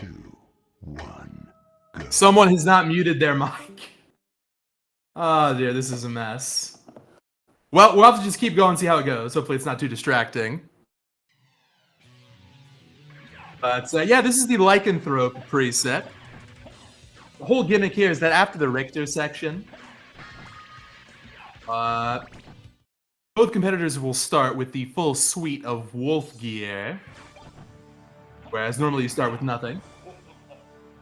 2, 1, go. Someone has not muted their mic. Oh dear, this is a mess. Well, we'll have to just keep going and see how it goes. Hopefully it's not too distracting. But yeah, this is the Lycanthrope preset. The whole gimmick here is that after the Richter section, both competitors will start with the full suite of wolf gear, whereas normally you start with nothing.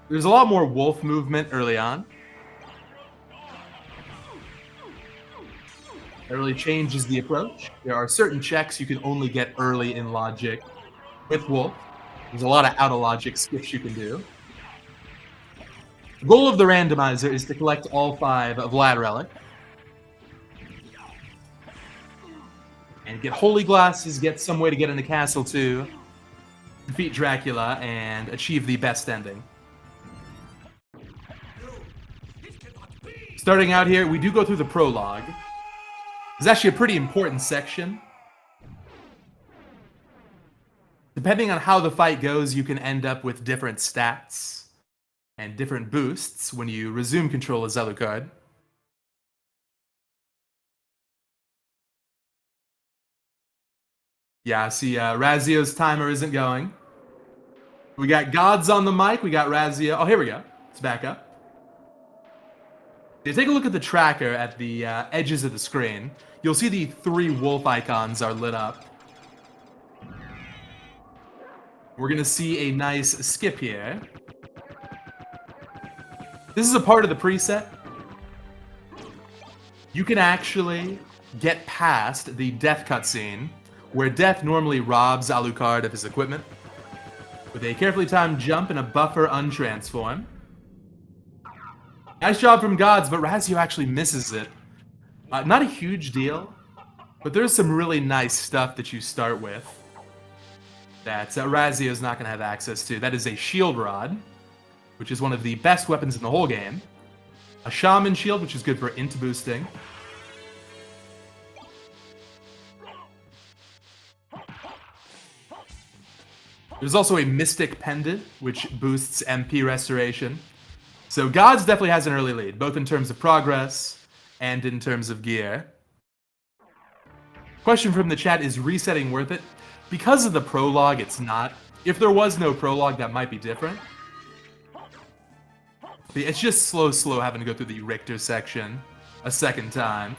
There's a lot more wolf movement early on. That really changes the approach. There are certain checks you can only get early in Logic with wolf. There's a lot of out-of-logic skips you can do. The goal of the Randomizer is to collect all 5 of Vlad Relic. And get Holy Glasses, get some way to get into Castle 2, defeat Dracula, and achieve the best ending. Starting out here, we do go through the prologue. It's actually a pretty important section. Depending on how the fight goes, you can end up with different stats and different boosts when you resume control of Alucard. Yeah, see, Razzio's timer isn't going. We got Gods on the mic, we got Razzio. Oh, here we go. It's back up. If you take a look at the tracker at the edges of the screen, you'll see the 3 wolf icons are lit up. We're going to see a nice skip here. This is a part of the preset. You can actually get past the death cutscene, where Death normally robs Alucard of his equipment, with a carefully timed jump and a buffer untransform. Nice job from Gods, but Razzio actually misses it. Not a huge deal, but there's some really nice stuff that you start with that Razzio's not going to have access to. That is a shield rod, which is one of the best weapons in the whole game. A shaman shield, which is good for int boosting. There's also a Mystic Pendant, which boosts MP restoration. So Gods definitely has an early lead, both in terms of progress and in terms of gear. Question from the chat, is resetting worth it? Because of the prologue, it's not. If there was no prologue, that might be different. But it's just slow having to go through the Richter section a second time.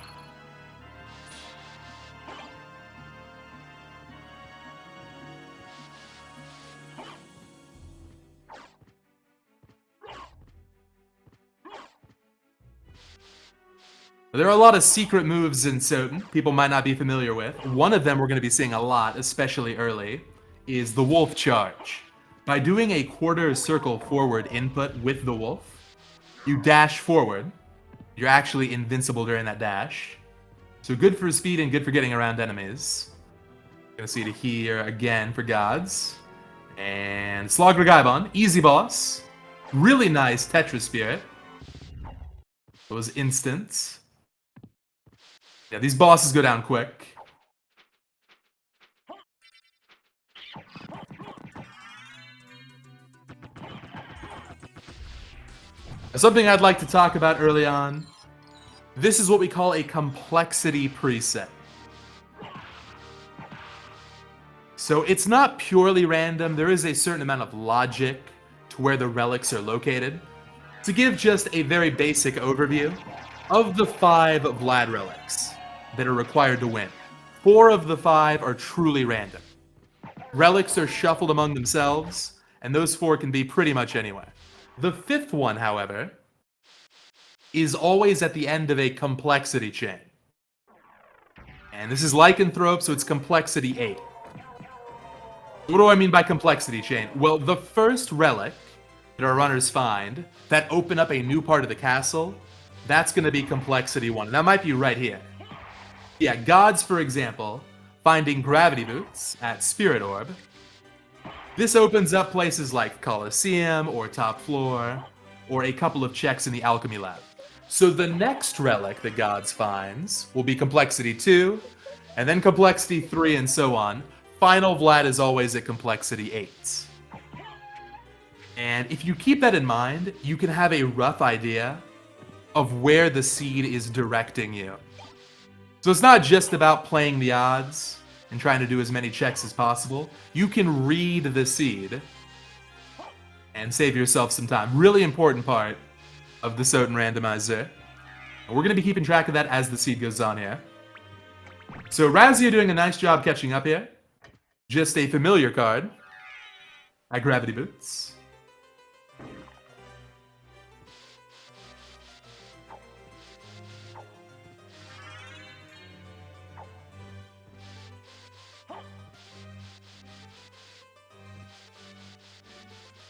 There are a lot of secret moves in Soten people might not be familiar with. One of them we're going to be seeing a lot, especially early, is the Wolf Charge. By doing a quarter circle forward input with the Wolf, you dash forward. You're actually invincible during that dash. So good for speed and good for getting around enemies. Gonna see it here again for Gods. And Slogger Gaibon, easy boss. Really nice Tetra Spirit. Those instants. Yeah, these bosses go down quick. Something I'd like to talk about early on. This is what we call a complexity preset. So it's not purely random. There is a certain amount of logic to where the relics are located. To give just a very basic overview, of the 5 Vlad relics that are required to win, 4 of the 5 are truly random. Relics are shuffled among themselves, and those 4 can be pretty much anywhere. The 5th one, however, is always at the end of a complexity chain. And this is Lycanthrope, so it's complexity 8. What do I mean by complexity chain? Well, the first relic that our runners find that open up a new part of the castle, that's going to be complexity 1. And that might be right here. Yeah, Gods, for example, finding gravity boots at Spirit Orb. This opens up places like Colosseum or Top Floor, or a couple of checks in the Alchemy Lab. So the next relic that Gods finds will be complexity 2, and then complexity 3, and so on. Final Vlad is always at complexity 8. And if you keep that in mind, you can have a rough idea of where the seed is directing you. So it's not just about playing the odds and trying to do as many checks as possible. You can read the seed and save yourself some time. Really important part of the Soten Randomizer. And we're going to be keeping track of that as the seed goes on here. So Razzio doing a nice job catching up here. Just a familiar card at Gravity Boots.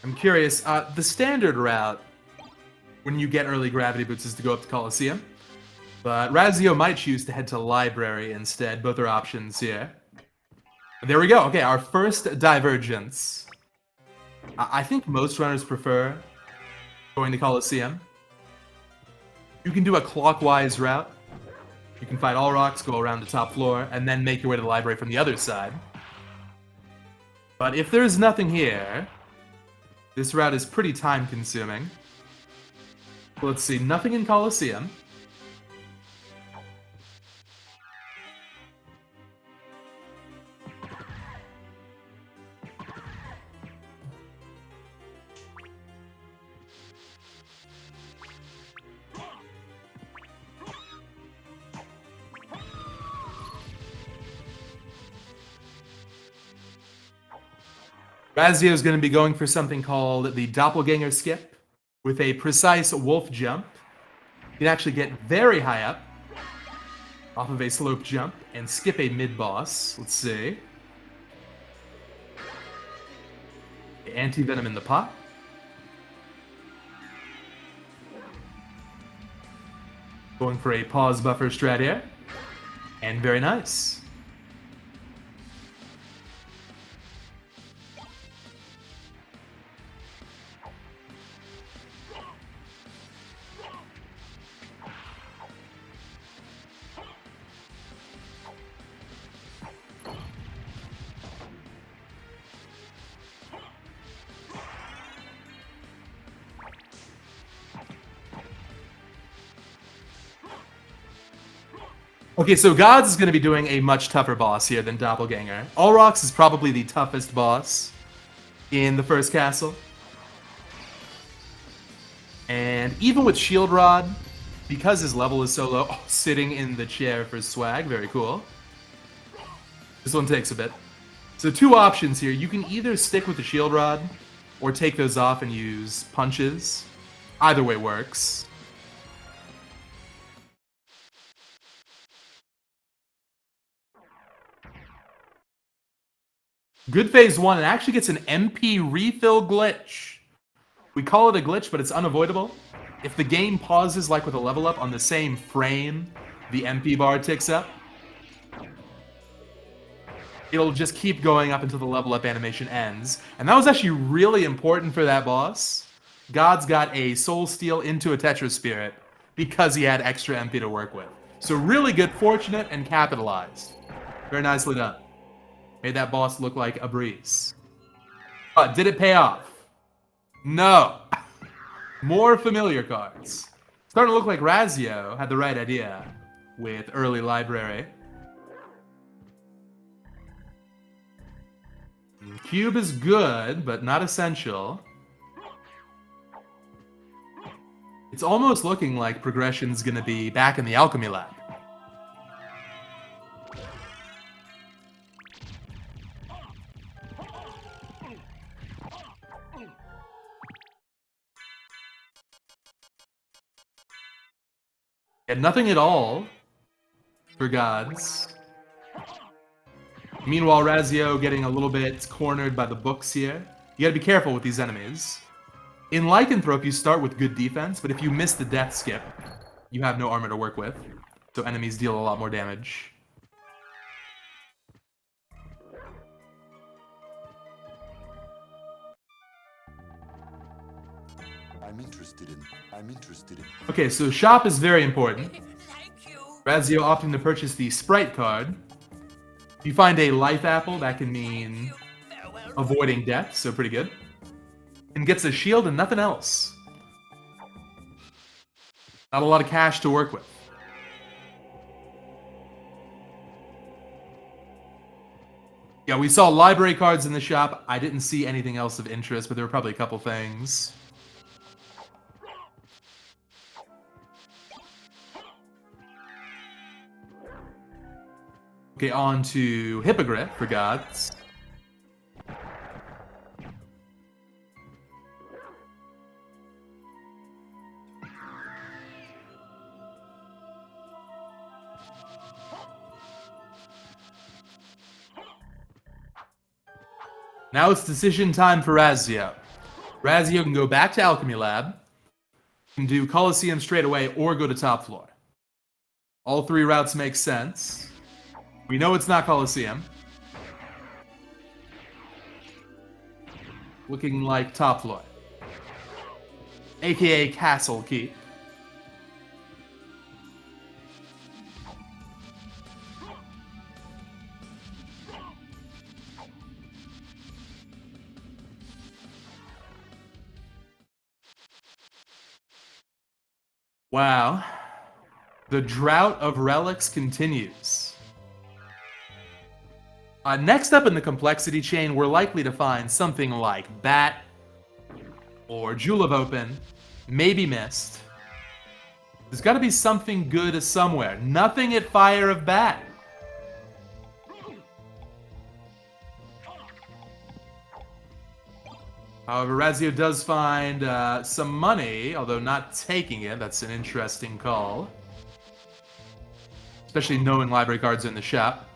I'm curious, the standard route when you get early Gravity Boots is to go up to Coliseum, but Razzio might choose to head to Library instead. Both are options here. There we go. Okay, our first divergence. I think most runners prefer going to Coliseum. You can do a clockwise route. You can fight all rocks, go around the top floor, and then make your way to the library from the other side. But if there's nothing here, this route is pretty time-consuming. Let's see, nothing in Coliseum. Razzio is going to be going for something called the Doppelganger Skip with a precise wolf jump. You can actually get very high up off of a slope jump and skip a mid-boss. Let's see. Anti-venom in the pot. Going for a pause buffer strat here. And very nice. Okay, so Gods is going to be doing a much tougher boss here than Doppelganger. Allrox is probably the toughest boss in the first castle. And even with Shield Rod, because his level is so low, sitting in the chair for swag, very cool. This one takes a bit. So two options here. You can either stick with the Shield Rod or take those off and use punches. Either way works. Good phase one, it actually gets an MP refill glitch. We call it a glitch, but it's unavoidable. If the game pauses, like with a level up, on the same frame, the MP bar ticks up. It'll just keep going up until the level up animation ends. And that was actually really important for that boss. Gods got a Soul Steal into a Tetra Spirit because he had extra MP to work with. So really good, fortunate, and capitalized. Very nicely done. Made that boss look like a breeze. But did it pay off? No. More familiar cards. Starting to look like Razzio had the right idea with early library. Cube is good, but not essential. It's almost looking like progression's gonna be back in the alchemy lab. And nothing at all for Gods. Meanwhile, Razzio getting a little bit cornered by the books here. You gotta be careful with these enemies. In Lycanthrope, you start with good defense, but if you miss the death skip, you have no armor to work with. So enemies deal a lot more damage. I'm interested in. Okay, so shop is very important. Razzio opting to purchase the Sprite card. If you find a life apple, that can mean avoiding death, so pretty good. and gets a shield and nothing else. Not a lot of cash to work with. Yeah, we saw library cards in the shop. I didn't see anything else of interest, but there were probably a couple things. Okay, on to Hippogriff for Gods. Now it's decision time for Razzio. Razzio can go back to Alchemy Lab, can do Coliseum straight away, or go to top floor. All three routes make sense. We know it's not Coliseum. Looking like top floor. AKA Castle Keep. Wow. The drought of relics continues. Next up in the complexity chain, we're likely to find something like Bat, or Jewel of Open, maybe Mist. There's got to be something good somewhere. Nothing at Fire of Bat. However, Razzio does find some money, although not taking it. That's an interesting call. Especially knowing library cards are in the shop.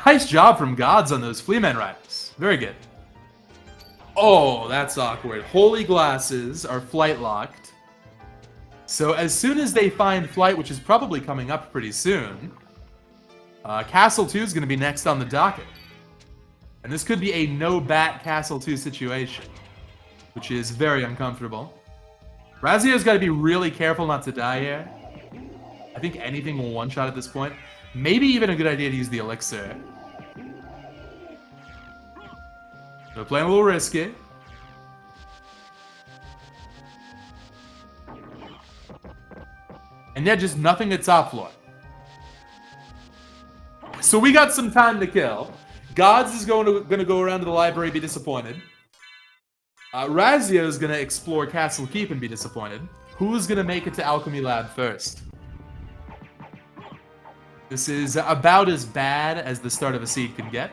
Nice job from Gods on those Fleaman Riders. Very good. Oh, that's awkward. Holy Glasses are flight locked. So as soon as they find flight, which is probably coming up pretty soon, Castle 2 is going to be next on the docket. And this could be a no-bat Castle 2 situation, which is very uncomfortable. Razzio's got to be really careful not to die here. I think anything will one-shot at this point. Maybe even a good idea to use the elixir. So playing a little risky. And yet just nothing at top floor. So we got some time to kill. Gods is going to go around to the library, be disappointed. Razzio is going to explore Castle Keep and be disappointed. Who's going to make it to Alchemy Lab first? This is about as bad as the start of a seed can get.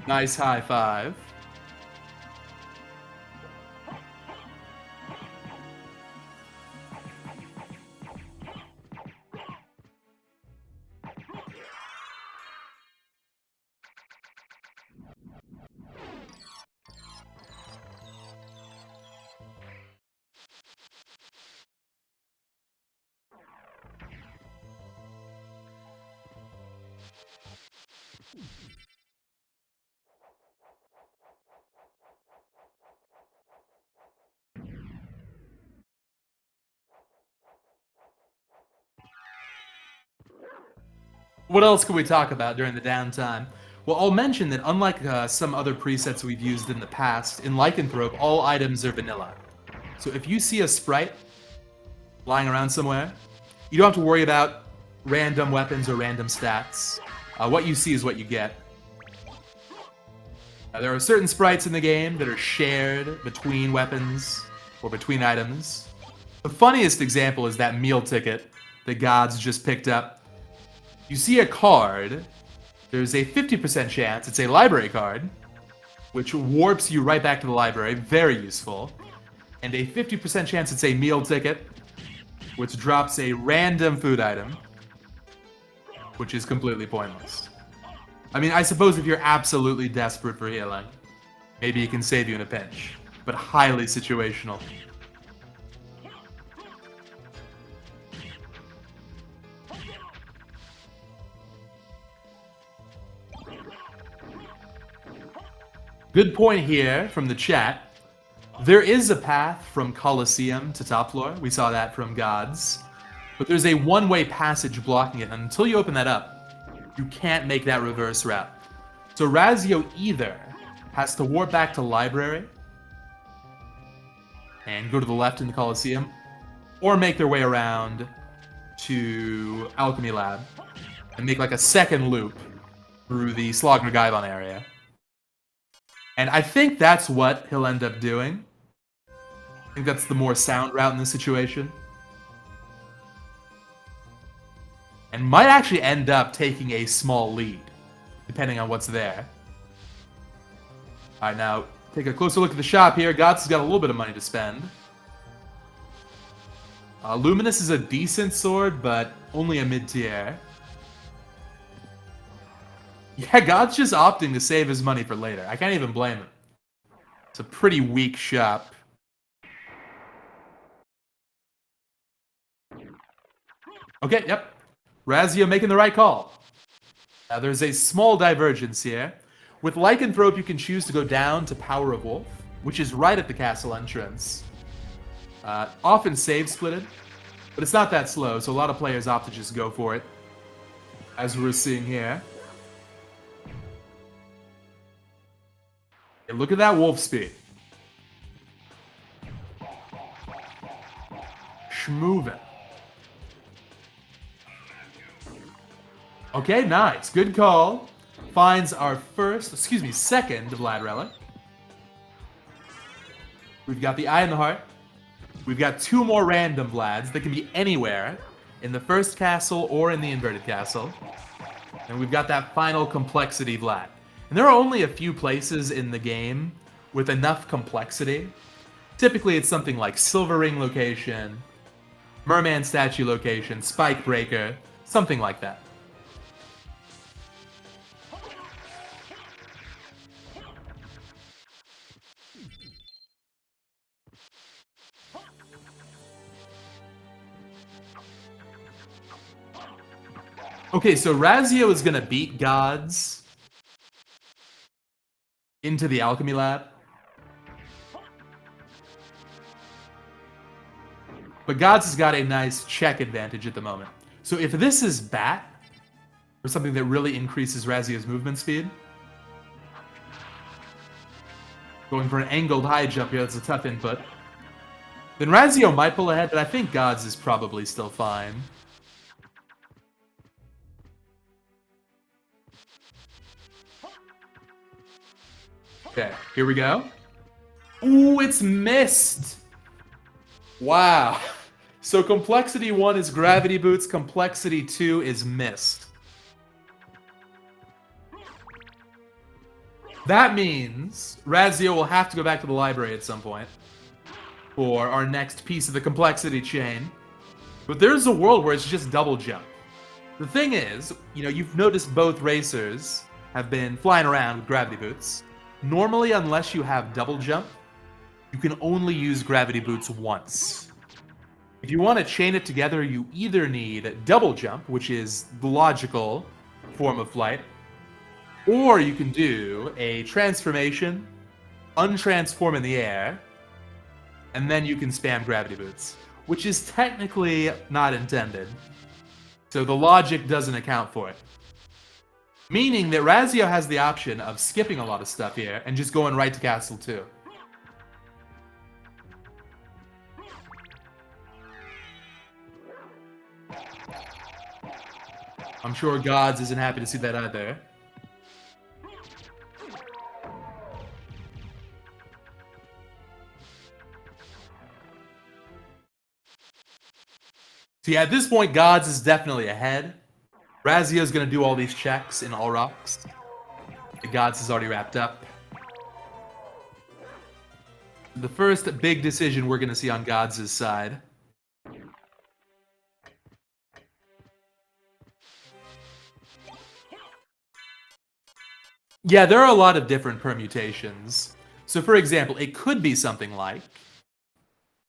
Nice high five. What else can we talk about during the downtime? Well, I'll mention that unlike some other presets we've used in the past, in Lycanthrope, all items are vanilla. So if you see a sprite lying around somewhere, you don't have to worry about random weapons or random stats. What you see is what you get. There are certain sprites in the game that are shared between weapons or between items. The funniest example is that meal ticket that Gods just picked up. You see a card, there's a 50% chance it's a library card, which warps you right back to the library, very useful. And a 50% chance it's a meal ticket, which drops a random food item, which is completely pointless. I mean, I suppose if you're absolutely desperate for healing, maybe it can save you in a pinch, but highly situational. Good point here from the chat. There is a path from Colosseum to top floor. We saw that from Gods. But there's a one-way passage blocking it, and until you open that up, you can't make that reverse route. So Razzio either has to warp back to Library and go to the left in the Colosseum, or make their way around to Alchemy Lab and make like a second loop through the Slogner-Gaivon area. And I think that's what he'll end up doing. I think that's the more sound route in this situation. And might actually end up taking a small lead, depending on what's there. Alright, now, take a closer look at the shop here. Gods has got a little bit of money to spend. Luminous is a decent sword, but only a mid-tier. Yeah, God's just opting to save his money for later. I can't even blame him. It's a pretty weak shop. Okay, yep. Razzio making the right call. Now, there's a small divergence here. With Lycanthrope, you can choose to go down to Power of Wolf, which is right at the castle entrance. Often save splitted, but it's not that slow, so a lot of players opt to just go for it, as we're seeing here. And look at that wolf speed. Schmoovin'. Okay, nice. Good call. Finds our second Vlad Relic. We've got the Eye in the Heart. We've got two more random Vlads that can be anywhere in the first castle or in the inverted castle. And we've got that final complexity Vlad. And there are only a few places in the game with enough complexity. Typically it's something like Silver Ring location, Merman statue location, Spike Breaker, something like that. Okay, so Razzio is going to beat Gods into the Alchemy Lab. But Gods has got a nice check advantage at the moment. So if this is Bat, or something that really increases Razzio's movement speed, going for an angled high jump here, that's a tough input, then Razzio might pull ahead, but I think Gods is probably still fine. Okay, here we go. Ooh, it's missed! Wow. So Complexity 1 is Gravity Boots, Complexity 2 is missed. That means Razzio will have to go back to the library at some point for our next piece of the Complexity chain. But there's a world where it's just double jump. The thing is, you know, you've noticed both racers have been flying around with Gravity Boots. Normally, unless you have double jump, you can only use Gravity Boots once. If you want to chain it together, you either need double jump, which is the logical form of flight, or you can do a transformation, untransform in the air, and then you can spam Gravity Boots, which is technically not intended. So the logic doesn't account for it. Meaning that Razzio has the option of skipping a lot of stuff here and just going right to Castle 2. I'm sure Gods isn't happy to see that either. So yeah, at this point, Gods is definitely ahead. Razzio's gonna do all these checks in all rocks. The Gods is already wrapped up. The first big decision we're gonna see on Gods' side. Yeah, there are a lot of different permutations. So for example, it could be something like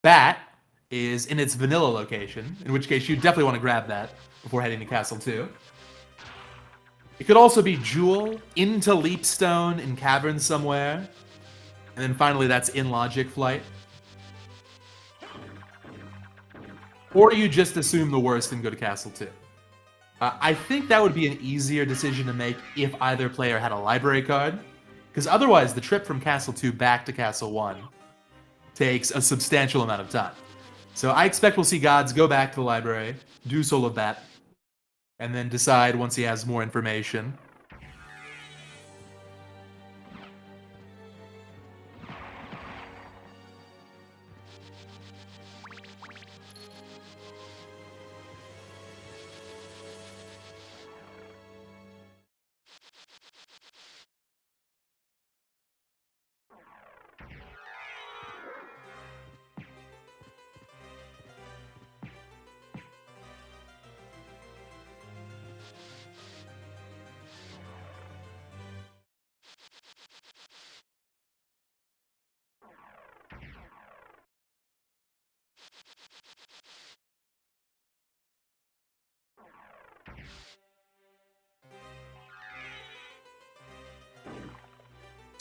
Bat is in its vanilla location, in which case you definitely want to grab that before heading to Castle 2. It could also be Jewel into Leapstone in Caverns somewhere. And then finally, that's in logic flight. Or you just assume the worst and go to Castle 2. I think that would be an easier decision to make if either player had a library card. Because otherwise, the trip from Castle 2 back to Castle 1 takes a substantial amount of time. So I expect we'll see Gods go back to the library, do Soul of Bat, and then decide once he has more information.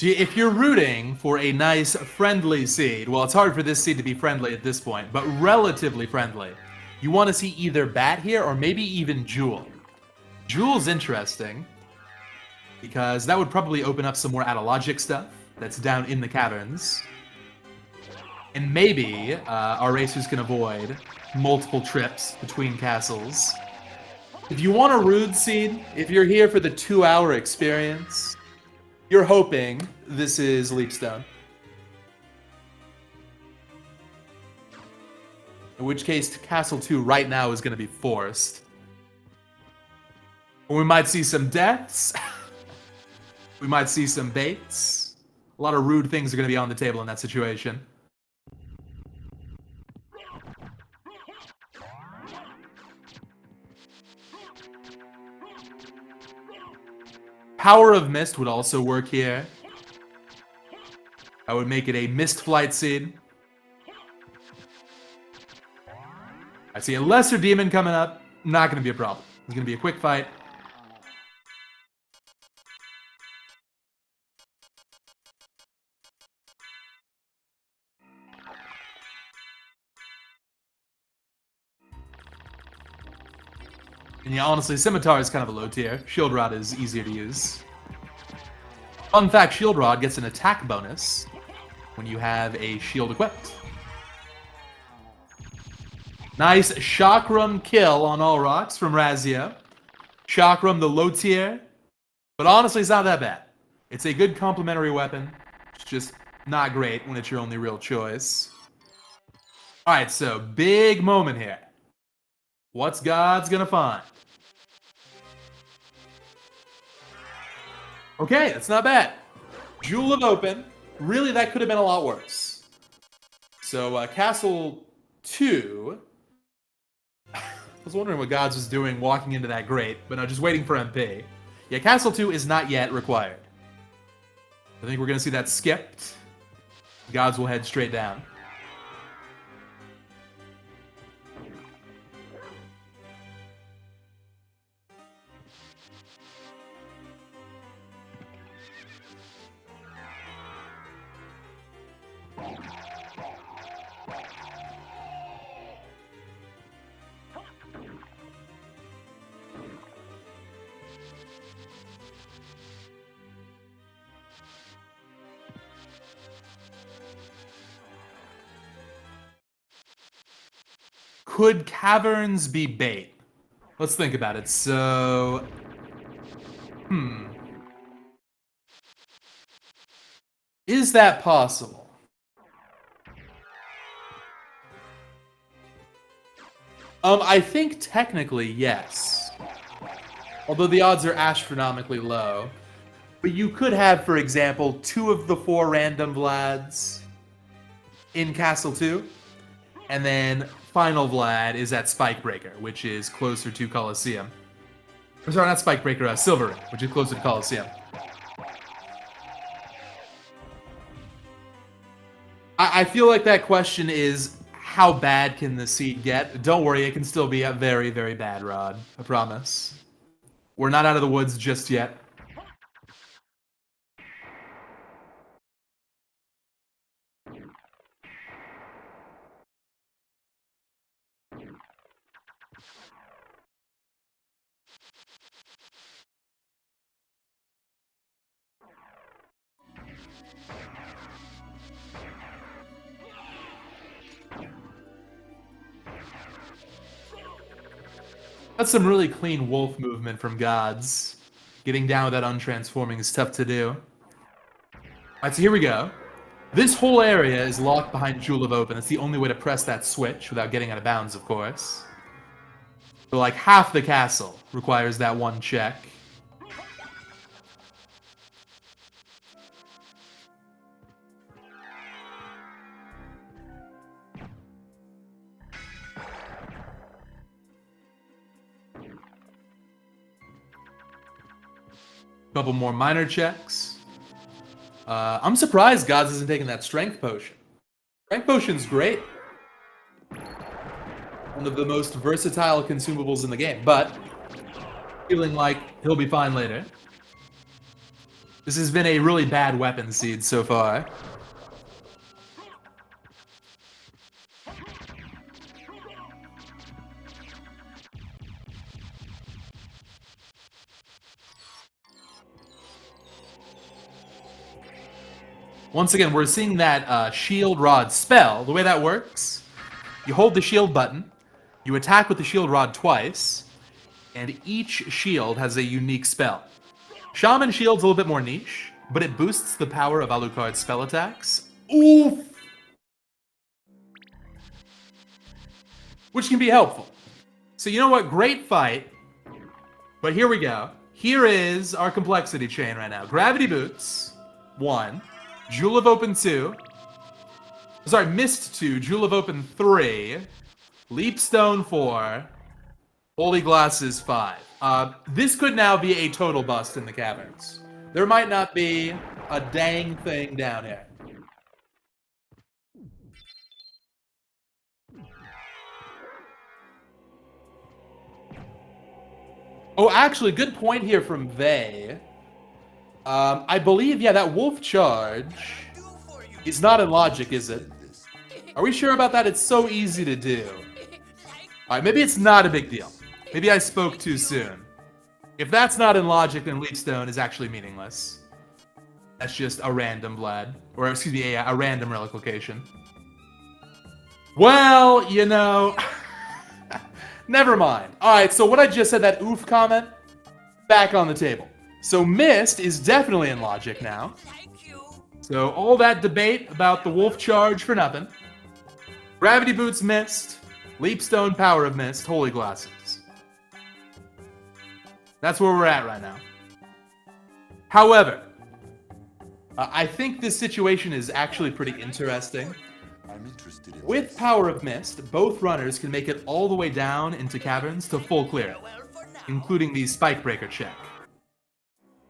If you're rooting for a nice, friendly seed, well, it's hard for this seed to be friendly at this point, but relatively friendly. You want to see either Bat here or maybe even Jewel. Jewel's interesting because that would probably open up some more out-of-logic stuff that's down in the caverns. And maybe our racers can avoid multiple trips between castles. If you want a Rude seed, if you're here for the 2-hour experience, you're hoping this is Leapstone. In which case, Castle 2 right now is going to be forced. We might see some deaths. We might see some baits. A lot of rude things are going to be on the table in that situation. Power of Mist would also work here. I would make it a Mist Flight seed. I see a Lesser Demon coming up. Not going to be a problem. It's going to be a quick fight. And yeah, honestly, Scimitar is kind of a low tier. Shield Rod is easier to use. Fun fact, Shield Rod gets an attack bonus when you have a shield equipped. Nice Chakram kill on all rocks from Razzio. Chakram, the low tier. But honestly, it's not that bad. It's a good complementary weapon. It's just not great when it's your only real choice. Alright, so big moment here. What's Gods gonna find? Okay, that's not bad. Jewel of Open. Really, that could have been a lot worse. So, Castle 2. I was wondering what Gods was doing walking into that grate, but no, just waiting for MP. Yeah, Castle 2 is not yet required. I think we're going to see that skipped. Gods will head straight down. Could caverns be bait? Let's think about it. So, is that possible? I think technically yes. Although the odds are astronomically low. But you could have, for example, 2 of the 4 random Vlads in Castle 2. And then final Vlad is at Spikebreaker, which is closer to Colosseum. Or sorry, not Spikebreaker, Silver Ring, which is closer to Colosseum. I feel like that question is, how bad can the seed get? Don't worry, it can still be a very, very bad, Rod. I promise. We're not out of the woods just yet. That's some really clean wolf movement from Gods. Getting down with that untransforming is tough to do. Alright, so here we go. This whole area is locked behind Jewel of Open. It's the only way to press that switch without getting out of bounds, of course. So like half the castle requires that one check. Couple more minor checks. I'm surprised Gods isn't taking that strength potion. Strength potion's great. One of the most versatile consumables in the game, but feeling like he'll be fine later. This has been a really bad weapon seed so far. Once again, we're seeing that shield rod spell. The way that works, you hold the shield button, you attack with the shield rod twice, and each shield has a unique spell. Shaman Shield's a little bit more niche, but it boosts the power of Alucard's spell attacks. Oof! Which can be helpful. So you know what? Great fight. But here we go. Here is our complexity chain right now. Gravity Boots, 1. Jewel of Open 2. Sorry, Mist 2. Jewel of Open 3. Leap Stone 4. Holy Glasses 5. This could now be a total bust in the caverns. There might not be a dang thing down here. Oh, actually, good point here from Vey. I believe, yeah, that wolf charge is not in logic, is it? Are we sure about that? It's so easy to do. Alright, maybe it's not a big deal. Maybe I spoke too soon. If that's not in logic, then Leapstone is actually meaningless. That's just a random Vlad. Or, excuse me, a random relic location. Well, you know... Never mind. Alright, so what I just said, that oof comment, back on the table. So Mist is definitely in logic now. So all that debate about the wolf charge for nothing. Gravity Boots Mist. Leapstone Power of Mist. Holy Glasses. That's where we're at right now. However, I think this situation is actually pretty interesting. With Power of Mist, both runners can make it all the way down into caverns to full clear, including the Spike Breaker check.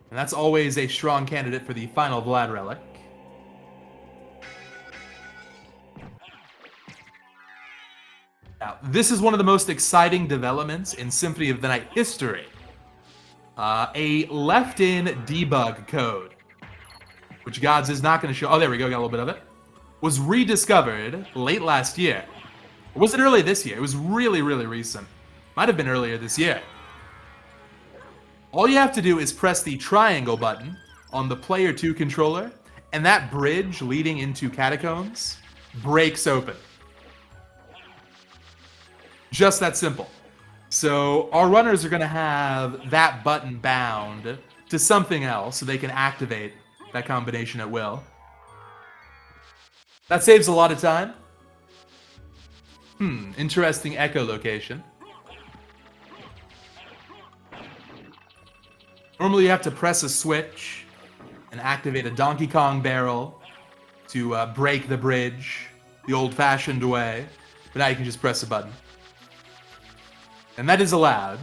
And that's always a strong candidate for the final Vlad relic. Now, this is one of the most exciting developments in Symphony of the Night history. A left-in debug code, which Gods is not going to show. Oh, there we go, got a little bit of it. Was rediscovered late last year. Or was it early this year? It was really, really recent. Might have been earlier this year. All you have to do is press the triangle button on the Player 2 controller, and that bridge leading into Catacombs breaks open. Just that simple. So our runners are going to have that button bound to something else so they can activate that combination at will. That saves a lot of time. Interesting echolocation. Normally you have to press a switch and activate a Donkey Kong barrel to break the bridge the old-fashioned way, but now you can just press a button. And that is allowed.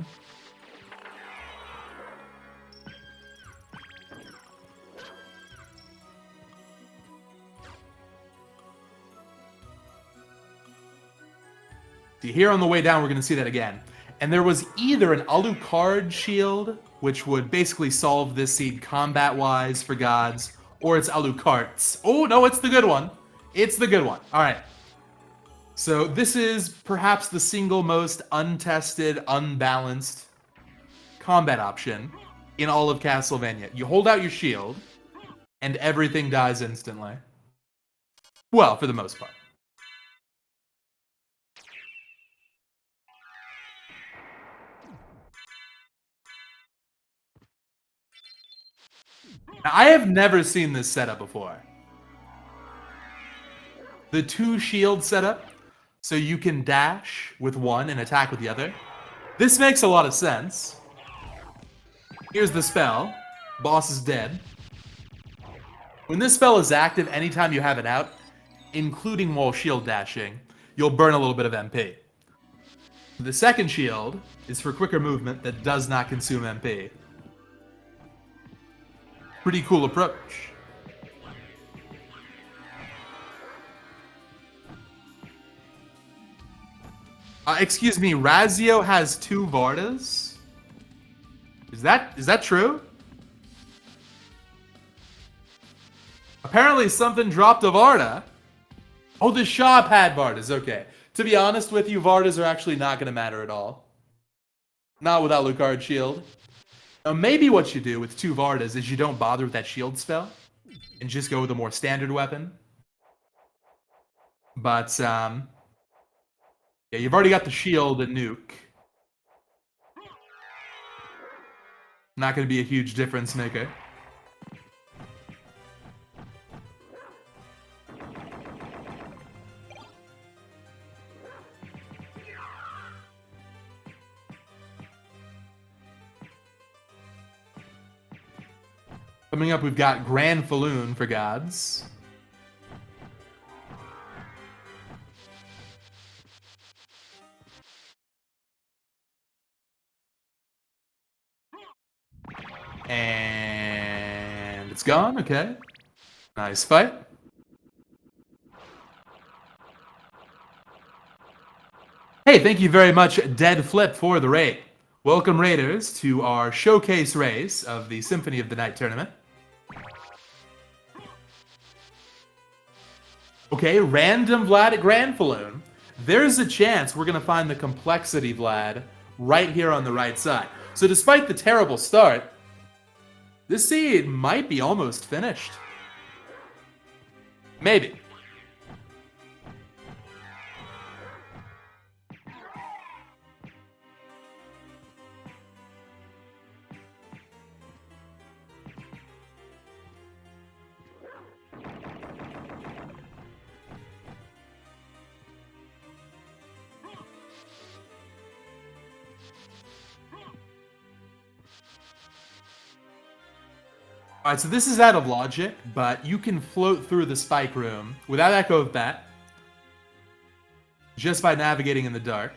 See, here on the way down, we're going to see that again. And there was either an Alucard shield, which would basically solve this seed combat-wise for Gods, or it's Alucards. Oh, no, it's the good one. It's the good one. All right. So this is perhaps the single most untested, unbalanced combat option in all of Castlevania. You hold out your shield, and everything dies instantly. Well, for the most part. Now, I have never seen this setup before. The 2 shield setup, so you can dash with one and attack with the other. This makes a lot of sense. Here's the spell. Boss is dead. When this spell is active, anytime you have it out, including while shield dashing, you'll burn a little bit of MP. The second shield is for quicker movement that does not consume MP. Pretty cool approach. Excuse me, Razzio has 2 Vardas? Is that true? Apparently something dropped a Varda. Oh, the shop had Vardas, okay. To be honest with you, Vardas are actually not going to matter at all. Not without Lucard's shield. Now, maybe what you do with 2 Vardas is you don't bother with that shield spell, and just go with a more standard weapon. But, yeah, you've already got the shield and nuke. Not going to be a huge difference maker. Coming up, we've got Grand Falloon for Gods. And it's gone, okay. Nice fight. Hey, thank you very much, Dead Flip, for the raid. Welcome, Raiders, to our showcase race of the Symphony of the Night tournament. Okay, random Vlad at Grand Falloon. There's a chance we're going to find the complexity Vlad right here on the right side. So despite the terrible start, this seed might be almost finished. Maybe. Alright, so this is out of logic, but you can float through the spike room without Echo of Bat, just by navigating in the dark.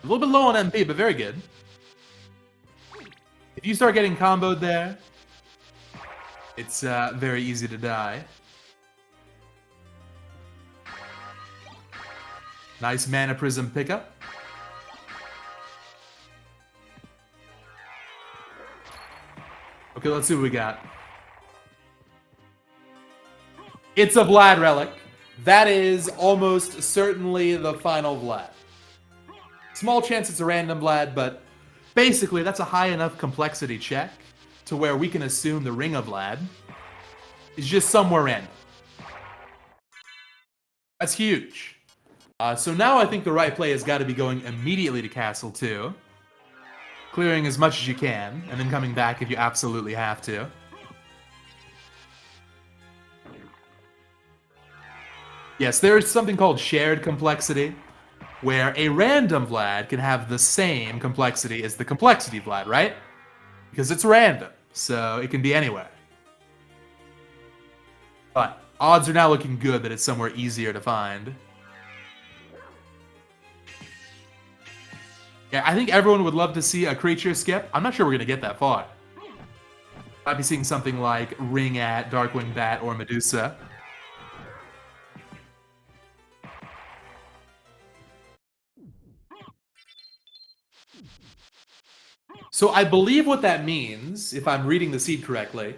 A little bit low on MP, but very good. If you start getting comboed there, it's very easy to die. Nice Mana Prism pickup. Okay, let's see what we got. It's a Vlad relic. That is almost certainly the final Vlad. Small chance it's a random Vlad, but basically that's a high enough complexity check to where we can assume the Ring of Vlad is just somewhere random. That's huge. So now I think the right play has got to be going immediately to Castle 2. Clearing as much as you can, and then coming back if you absolutely have to. Yes, there is something called shared complexity, where a random Vlad can have the same complexity as the complexity Vlad, right? Because it's random, so it can be anywhere. But odds are now looking good that it's somewhere easier to find. Yeah, I think everyone would love to see a creature skip. I'm not sure we're going to get that far. Might be seeing something like Ring at, Darkwing Bat, or Medusa. So I believe what that means, if I'm reading the seed correctly,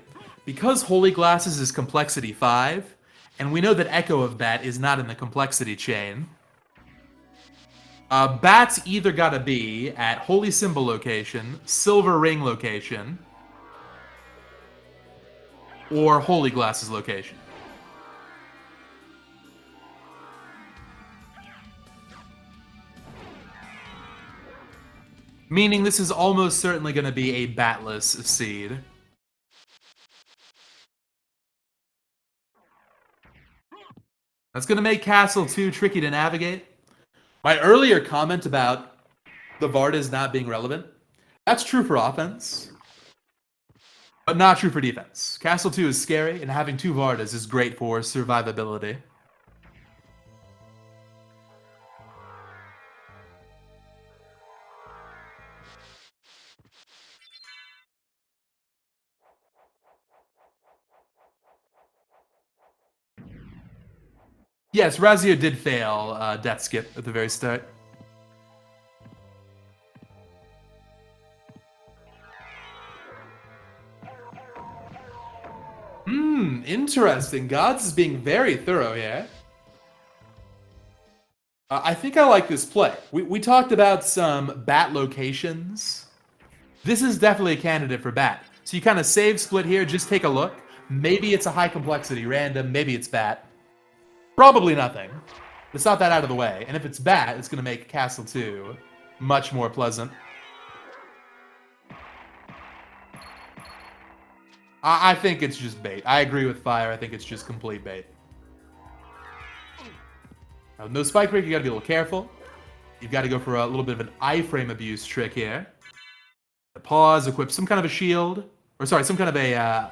because Holy Glasses is complexity 5, and we know that Echo of Bat is not in the complexity chain, Bat's either gotta be at Holy Symbol location, Silver Ring location, or Holy Glasses location. Meaning this is almost certainly going to be a batless seed. That's going to make Castle 2 tricky to navigate. My earlier comment about the Vardas not being relevant, that's true for offense, but not true for defense. Castle 2 is scary, and having 2 Vardas is great for survivability. Yes, Razzio did fail Death Skip at the very start. Interesting. Gods is being very thorough here. I think I like this play. We talked about some bat locations. This is definitely a candidate for bat. So you kind of save split here, just take a look. Maybe it's a high complexity random, maybe it's bat. Probably nothing. It's not that out of the way. And if it's bat, it's going to make Castle 2 much more pleasant. I think it's just bait. I agree with Fire. I think it's just complete bait. Now, no spike break, you got to be a little careful. You've got to go for a little bit of an iframe abuse trick here. Pause, equip some kind of a shield. Or sorry, some kind of a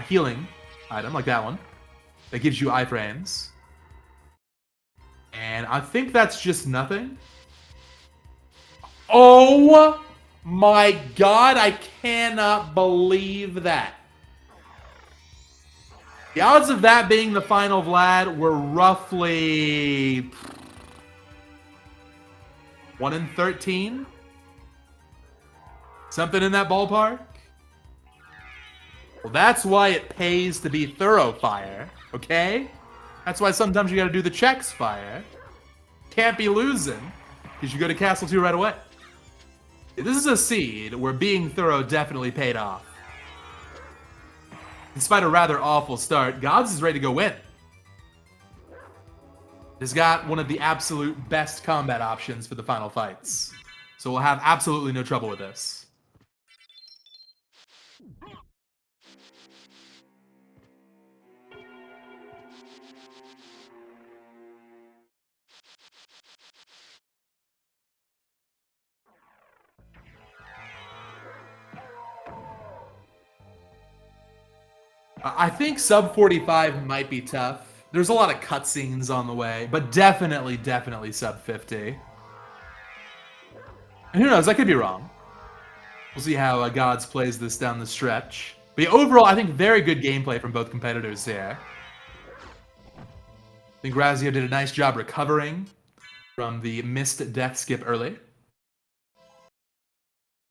healing item, like that one. That gives you iframes. And I think that's just nothing. Oh my god, I cannot believe that. The odds of that being the final Vlad were roughly 1 in 13? Something in that ballpark? Well, that's why it pays to be thorough, Fire, okay? That's why sometimes you gotta do the checks, Fire. Can't be losing, because you go to Castle 2 right away. This is a seed where being thorough definitely paid off. Despite a rather awful start, Gods is ready to go win. He's got one of the absolute best combat options for the final fights. So we'll have absolutely no trouble with this. I think sub 45 might be tough. There's a lot of cutscenes on the way, but definitely sub 50. And who knows, I could be wrong. We'll see how Gods plays this down the stretch. But yeah, overall, I think very good gameplay from both competitors here. I think Razzio did a nice job recovering from the missed death skip early.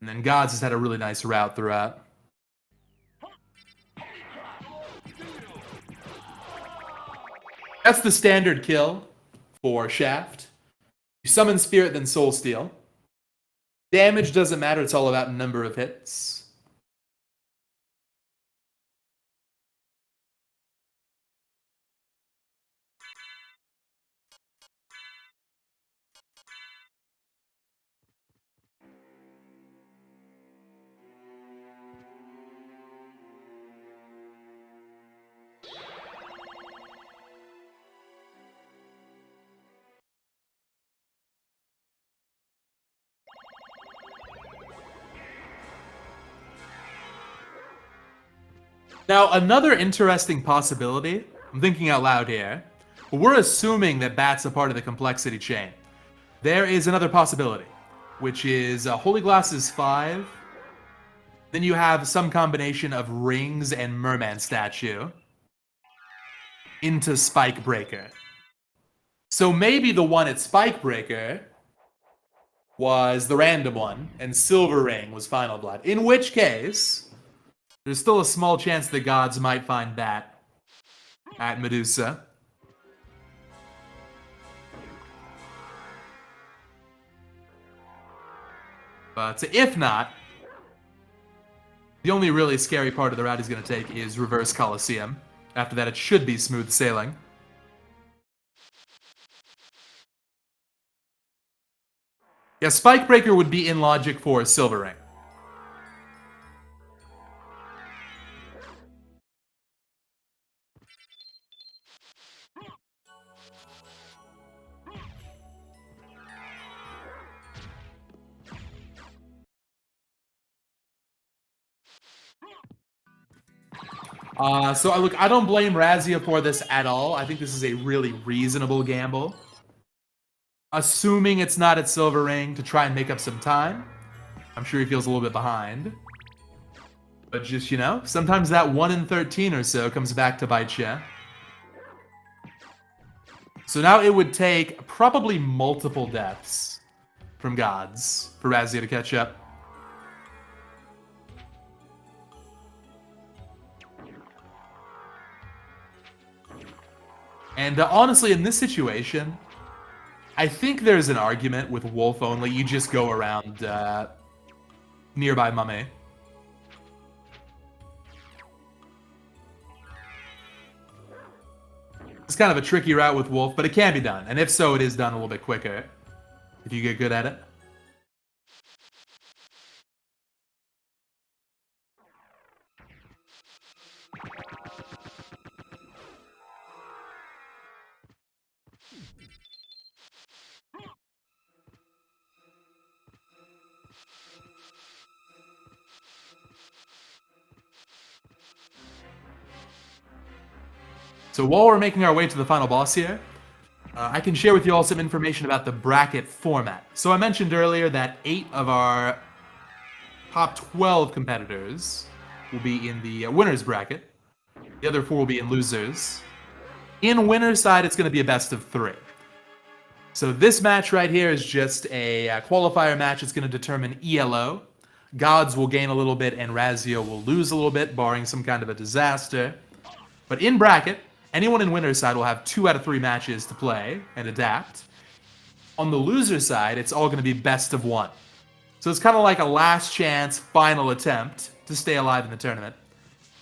And then Gods has had a really nice route throughout. That's the standard kill for Shaft. You summon Spirit, then Soul Steal. Damage doesn't matter, it's all about number of hits. Now, another interesting possibility, I'm thinking out loud here, but we're assuming that Bat's a part of the complexity chain. There is another possibility, which is Holy Glasses 5, then you have some combination of Rings and Merman Statue into Spike Breaker. So maybe the one at Spike Breaker was the random one, and Silver Ring was Final Blood. In which case, There's still a small chance the gods might find that at Medusa. But if not, the only really scary part of the route he's going to take is Reverse Colosseum. After that, it should be smooth sailing. Yeah, Spike Breaker would be in logic for Silver Ring. So look, I don't blame Razzio for this at all. I think this is a really reasonable gamble. Assuming it's not at Silver Ring to try and make up some time. I'm sure he feels a little bit behind. But just, you know, sometimes that 1 in 13 or so comes back to bite you. So now it would take probably multiple deaths from gods for Razzio to catch up. And honestly, in this situation, I think there's an argument with Wolf only. You just go around nearby Mummy. It's kind of a tricky route with Wolf, but it can be done. And if so, it is done a little bit quicker if you get good at it. So while we're making our way to the final boss here, I can share with you all some information about the bracket format. So I mentioned earlier that 8 of our top 12 competitors will be in the winners bracket. The other 4 will be in losers. In winner's side, it's going to be a best of 3. So this match right here is just a qualifier match. It's going to determine ELO. Gods will gain a little bit and Razzio will lose a little bit, barring some kind of a disaster. But in bracket, anyone in winner's side will have 2 out of 3 matches to play and adapt. On the loser side, it's all going to be best of 1. So it's kind of like a last chance, final attempt to stay alive in the tournament.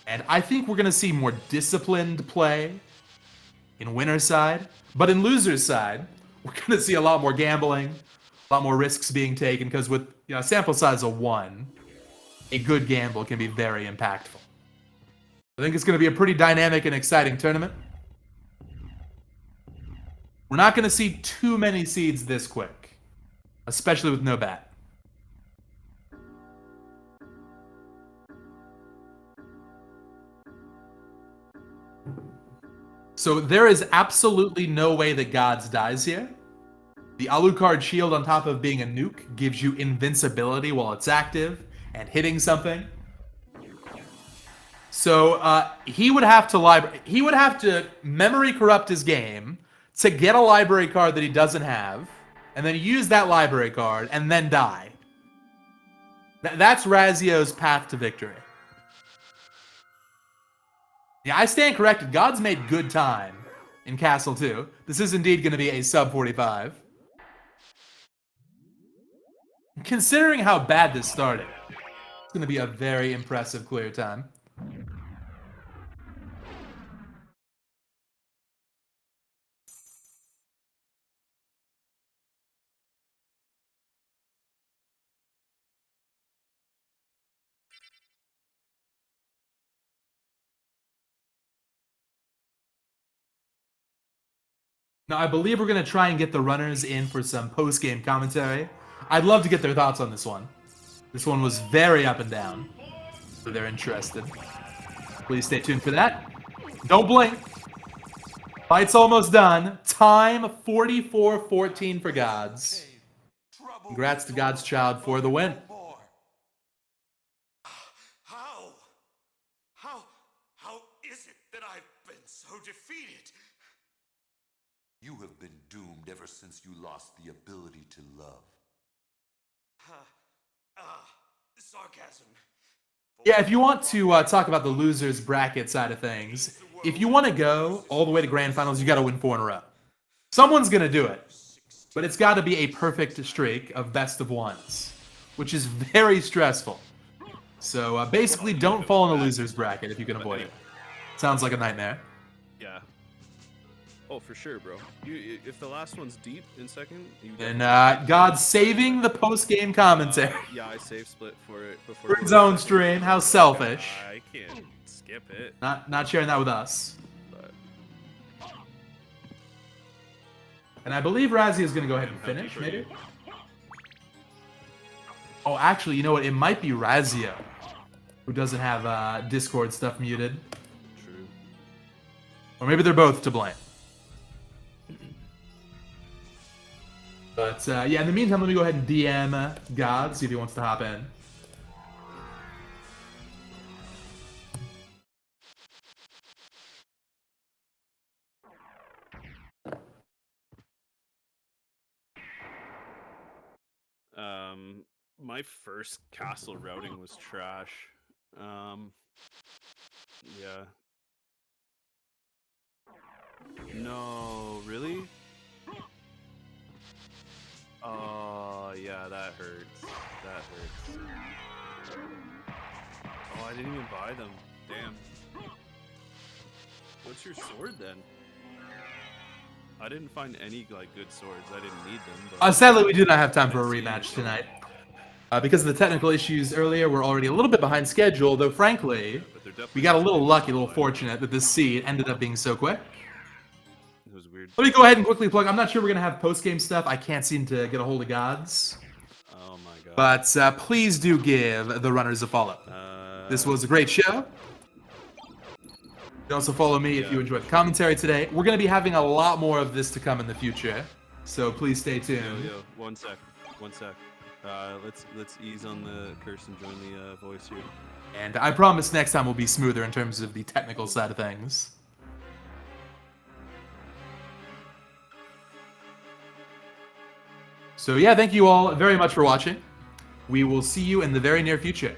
And I think we're going to see more disciplined play in winner's side. But in loser's side, we're going to see a lot more gambling, a lot more risks being taken, because with a sample size of 1, a good gamble can be very impactful. I think it's going to be a pretty dynamic and exciting tournament. We're not going to see too many seeds this quick, especially with no bat. So there is absolutely no way that Gods dies here. The Alucard shield on top of being a nuke gives you invincibility while it's active and hitting something. So he would have to memory corrupt his game to get a library card that he doesn't have, and then use that library card and then die. That's Razzio's path to victory. Yeah, I stand corrected. Gods made good time in Castle 2. This is indeed going to be a sub 45. Considering how bad this started, it's going to be a very impressive clear time. Now, I believe we're going to try and get the runners in for some post-game commentary. I'd love to get their thoughts on this one. This one was very up and down, so they're interested. Please stay tuned for that. Don't blink. Fight's almost done. Time 44-14 for Gods. Congrats to Gods666thChild for the win. How is it that I've been so defeated? You have been doomed ever since you lost the ability to love. Sarcasm. Yeah, if you want to talk about the losers bracket side of things, if you want to go all the way to grand finals, you got to win 4 in a row. Someone's gonna do it, but it's got to be a perfect streak of best of ones, which is very stressful. So basically, don't fall in the losers bracket if you can avoid it. Sounds like a nightmare. Yeah. Oh, for sure, bro. If the last one's deep in second, you And God saving the post-game commentary. yeah, I save split for it before. For its own stream, how selfish. I can't skip it. Not sharing that with us. But And I believe Razzie is going to go ahead and finish, maybe? Oh, actually, you know what? It might be Razzio, who doesn't have Discord stuff muted. true. Or maybe they're both to blame. But, yeah, in the meantime, let me go ahead and DM God, see if he wants to hop in. My first castle routing was trash. Yeah. No, really? Oh, yeah, that hurts. That hurts. Oh, I didn't even buy them. Damn. What's your sword then? I didn't find any like good swords. I didn't need them. But Sadly, we do not have time for a rematch tonight. Because of the technical issues earlier, we're already a little bit behind schedule, though frankly, we got a little lucky, a little fortunate that this seed ended up being so quick. It was weird. Let me go ahead and quickly plug. I'm not sure we're going to have post-game stuff. I can't seem to get a hold of Gods. Oh my god. But please do give the runners a follow. This was a great show. You can also follow me if you enjoyed the commentary today. We're going to be having a lot more of this to come in the future, so please stay tuned. Yo, 1 sec. 1 sec. Let's ease on the curse and join the voice here. And I promise next time will be smoother in terms of the technical side of things. So yeah, thank you all very much for watching. We will see you in the very near future.